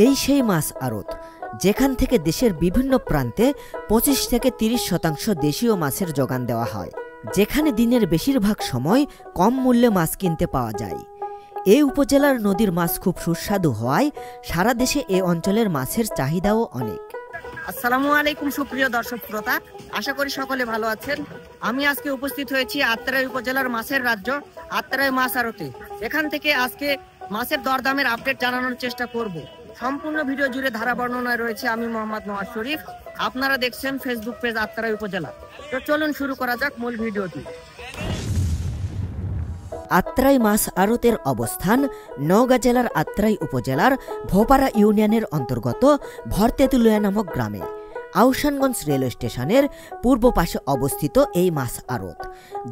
এই সেই মাছ আড়ত যেখান থেকে দেশের বিভিন্ন প্রান্তে ২৫ থেকে ৩০% দেশীয় মাছের যোগান দেওয়া হয়, যেখানে দিনের বেশিরভাগ সময় কম মূল্যে মাছ কিনতে পাওয়া যায়। এই উপজেলার নদীর মাছ খুব সুস্বাদু হওয়ায় সারা দেশে এ অঞ্চলের মাছের চাহিদাও অনেক। আসসালামু আলাইকুম সুপ্রিয় দর্শক শ্রোতা, আশা করি সকলে ভালো আছেন। আমি আজকে উপস্থিত হয়েছি আত্রাই উপজেলার মাছের রাজ্য আত্রাই মাছ আড়তে। এখান থেকে আজকে মাছের দরদামের আপডেট জানানোর চেষ্টা করব। সম্পূর্ণ ভিডিও জুড়ে ধারা বর্ণনায় রয়েছে আমি মোহাম্মদ নওয়াজ শরীফ। আপনারা দেখছেন ফেসবুক পেজ আত্রাই উপজেলা। তো চলুন শুরু করা যাক মূল ভিডিওটি। আত্রাই মাছ আড়তের অবস্থান নওগাঁ জেলার আত্রাই উপজেলার ভোপারা ইউনিয়নের অন্তর্গত ভরতেতুলিয়া নামক গ্রামে। আউশানগঞ্জ রেলওয়ে স্টেশনের পূর্ব পাশে অবস্থিত এই মাছ আড়ত,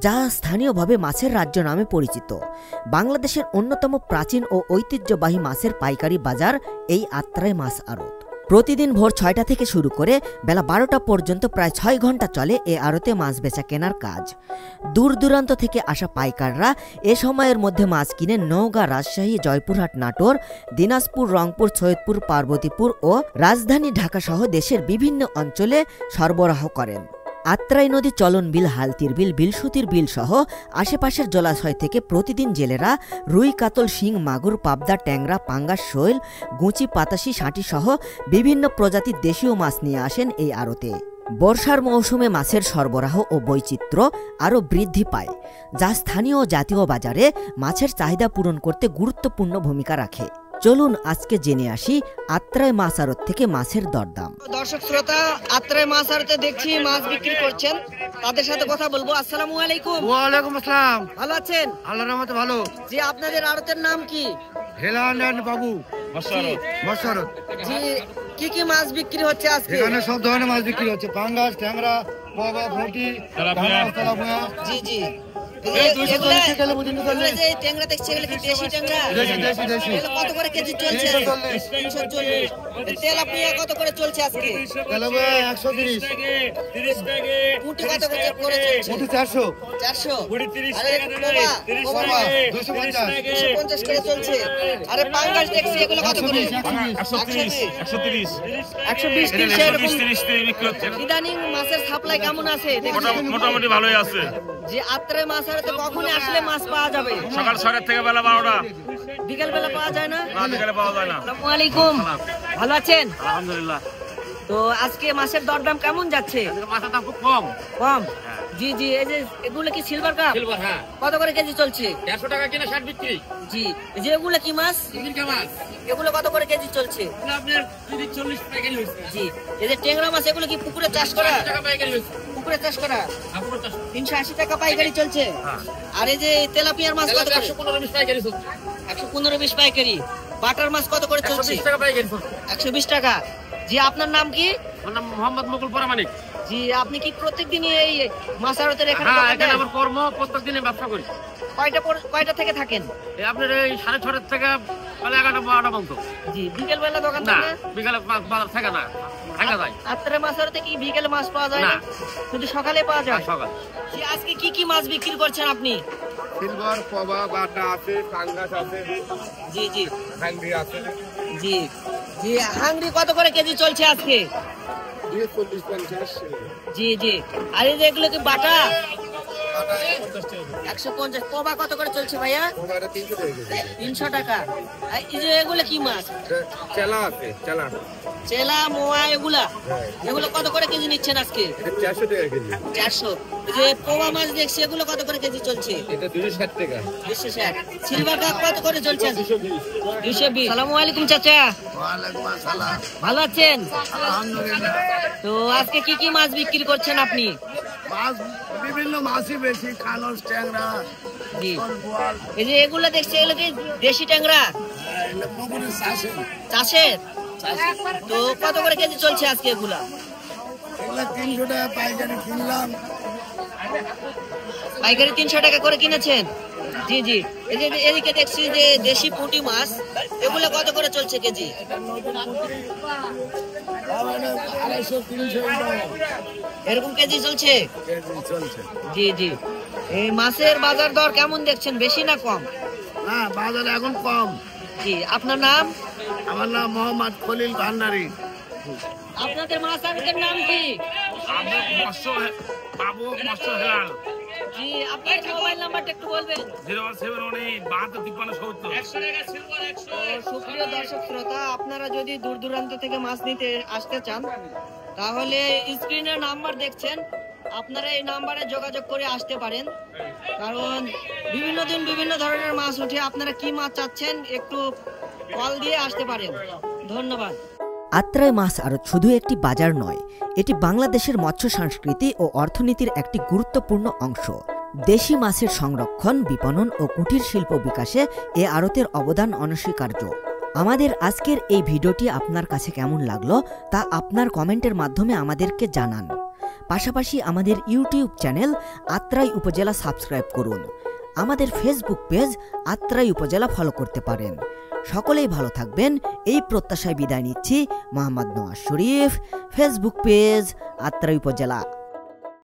যা স্থানীয়ভাবে মাছের রাজ্য নামে পরিচিত। বাংলাদেশের অন্যতম প্রাচীন ও ঐতিহ্যবাহী মাছের পাইকারি বাজার এই আত্রাই মাছ আড়ত। প্রতিদিন ভোর ৬টা থেকে শুরু করে বেলা ১২টা পর্যন্ত প্রায় ৬ ঘন্টা চলে এ আড়তে মাছ বেচা কেনার কাজ। দূর দূরান্ত থেকে আসা পাইকাররা এ সময়ের মধ্যে মাছ কিনে নওগাঁ, রাজশাহী, জয়পুরহাট, নাটোর, দিনাজপুর, রংপুর, সৈয়দপুর, পার্বতীপুর ও রাজধানী ঢাকা সহ দেশের বিভিন্ন অঞ্চলে সরবরাহ করেন। আত্রাই নদী, চলন বিল, হালতির বিল, বিলসুতির বিল সহ আশেপাশের জলাশয় থেকে প্রতিদিন জেলেরা রুই, কাতল, শিং, মাগুর, পাবদা, ট্যাংরা, পাঙ্গাস, শৈল, গুঁচি, পাতাশি, শাঁটি সহ বিভিন্ন প্রজাতির দেশীয় মাছ নিয়ে আসেন এই আড়তে। বর্ষার মৌসুমে মাছের সরবরাহ ও বৈচিত্র্য আরও বৃদ্ধি পায়, যা স্থানীয় ও জাতীয় বাজারে মাছের চাহিদা পূরণ করতে গুরুত্বপূর্ণ ভূমিকা রাখে। চলুন আজকে জেনে আসি আত্রাই মাছ আড়ত থেকে মাছের দরদাম। দর্শক শ্রোতা, আত্রাই মাছ আড়তে দেখছি মাছ বিক্রি করছেন, তাদের সাথে কথা বলবো। আসসালামু আলাইকুম। ওয়ালাইকুম আসসালাম। ভালো আছেন? আল্লাহর রহমতে ভালো। জি, আপনাদের আড়তের নাম কি? হেলান এন্ড বাবু মাছ আড়ত। জি, কি কি মাছ বিক্রি হচ্ছে আজকে? এখানে সব ধরনের মাছ বিক্রি হচ্ছে, পাঙ্গাস, ট্যাংরা, বাবা, ভুটি, তেলাপিয়া। জি জি। ট্যাংরা দেখছি, এগুলো কি দেশি ট্যাংরা? কত করে কেজি চলছে? ৩৪০। তেলাপিয়া কত করে চলছে আজকে? ১৩০। পুঁটি কত করে চলছে? ৪০০। ৪০০। আরে বাবা, ২৫০ করে চলছে। আরে পাঙ্গাস দেখছি, এগুলো কত করে? ১২০। ১২০ এরকম ইদানিং মাছের সাপ্লাই কেমন আছে? মোটামুটি ভালোই আছে। যে আত্রাই মাছ আড়তে কখন আসলে মাছ পাওয়া যাবে? সকাল ৬টা থেকে বেলা ১২টা। বিকেল বেলা পাওয়া যায় না? বিকেলে পাওয়া যায় না। আসসালামু আলাইকুম। ভালো আছেন? আলহামদুলিল্লাহ। তো আজকে মাছের দরদাম কেমন যাচ্ছে? মাছের দাম খুব কম। কম? জি জি। এই যে এগুলো কি সিলভার কাপ? সিলভার, হ্যাঁ। কত করে কেজি চলছে? ১৫০ টাকা কিনে ৬০ বিক্রি। জি। যে এগুলো কি মাছ? চিংড়ি মাছ। এগুলো কত করে কেজি চলছে? আপনার ৩০-৪০ পাইকারি হইছে। জি। এই যে ট্যাংরা মাছ, এগুলো কি পুকুরে চাষ করা? ৮০ টাকা পাইকারি হইছে। পুকুরে চাষ করা? আপুর চাষ। ৩৮০ টাকা পাইকারি চলছে। হ্যাঁ। আর এই যে তেলাপিয়ার মাছ কত করে? ১১৫-২০ পাইকারি চলছে। ১১৫-২০ পাইকারি। বাটার মাছ কত করে চলছে? ১২০ টাকা পাইকারি চলছে। ১২০ টাকা। জি, আপনার নাম কি? আমার নাম মোহাম্মদ মুকুল পরামানিক। জি, আপনি কি প্রত্যেকদিনই এই মাছ আড়তের এখানে? হ্যাঁ, দোকান এখানে দেন? আমার কর্ম, প্রত্যেকদিনই ব্যবসা করি। কয়টা থেকে থাকেন? আপনার এই ৬:৩০ থেকে বেলা ১১টা-১২টা পর্যন্ত। জি, বিকেল বেলা দোকান না, থাকে? বিকালে বাজার থাকে না, ভাঙা যায়। আত্রাই মাছ আড়তে কি বিকেলে মাছ পাওয়া যায় না, না? শুধু সকালে পাওয়া যায়? সকাল। জি, আজকে কি কি মাছ বিক্রি করছেন আপনি? সিলভার, পবা, বাটা আছে, পাঙ্গাস আছে, জি জি হাঙ্গি আছে। জি জি। হাংরি কত করে কেজি চলছে আজকে? ৪০-৫০। জি জি। আর এই যে এগুলো কি বাটা? ১৫০। পবা কত করে চলছে ভাইয়া? ৩০০ টাকা। আর এই যে এগুলো কি মাছ? চেলা আছে, চেলা। চেলা, মোয়া, এগুলো কত করে কেজি নিচ্ছেন আজকে? ৪০০ টাকা কেজি। ৪০০। এই যে পোয়া মাছ দেখছি, এগুলো কত করে কেজি চলছে? এটা ২৬০ টাকা। ২৬০। সিলভার কাপ কত করে চলছে? ২২০। ২২০। আসসালামু আলাইকুম চাচা। ওয়ালাইকুম আসসালাম। ভালো আছেন? আলহামদুলিল্লাহ। তো আজকে কি কি মাছ বিক্রি করছেন আপনি? মাছ বিভিন্ন মাছই বেশি, কানস, ট্যাংরা, জি। বোয়াল। এই যে এগুলো দেখছি, এগুলো কি দেশি ট্যাংরা? পুকুরের চাষে। চাষের? তো কত করে কেজি চলছে আজকে এগুলা? এগুলো ৩০০ টাকা পাইকারি কিনলাম। পাইকারি ৩০০ টাকা করে কিনেছেন? জি জি। এই যে এদিকে দেখছি যে দেশি পুঁটি মাছ, এগুলো কত করে চলছে কেজি? ২৫০-৩০০ এরকম কেজি চলছে? চলছে। জি জি। এই মাছের বাজার দর কেমন দেখছেন, বেশি না কম? হ্যাঁ, বাজার এখন কম। জি। আপনার নাম? আমার নাম মোহাম্মদ খলিল ভান্ডারী। আপনাদের মাছ আড়তের নাম কি? আমরা বাবু মৎস্য হেলাল। জি, আপনার মোবাইল নাম্বারটা একটু বলবেন? 071725370। সুপ্রিয় দর্শক শ্রোতা, আপনারা যদি দূর দূরান্ত থেকে মাছ নিতে আসতে চান তাহলে স্ক্রিনে নাম্বার দেখছেন, আপনারা এই নাম্বারে যোগাযোগ করে আসতে পারেন। কারণ বিভিন্ন দিন বিভিন্ন ধরনের মাছ উঠে, আপনারা কি মাছ চাচ্ছেন একটু কল দিয়ে আসতে পারেন। ধন্যবাদ। আত্রাই মাছ আড়ত শুধু একটি বাজার নয়, এটি বাংলাদেশের মৎস্য সংস্কৃতি ও অর্থনীতির একটি গুরুত্বপূর্ণ অংশ। দেশি মাছের সংরক্ষণ, বিপণন ও কুটির শিল্প বিকাশে এ আড়তের অবদান অনস্বীকার্য। আমাদের আজকের এই ভিডিওটি আপনার কাছে কেমন লাগলো তা আপনার কমেন্টের মাধ্যমে আমাদেরকে জানান। পাশাপাশি আমাদের ইউটিউব চ্যানেল আত্রাই উপজেলা সাবস্ক্রাইব করুন। আমাদের ফেসবুক পেজ আত্রাই উপজেলা ফলো করতে পারেন। সকলেই ভালো থাকবেন এই প্রত্যাশায় বিদায় নিচ্ছি। মোহাম্মদ নওয়াজ শরীফ, ফেসবুক পেজ আত্রাই উপজেলা।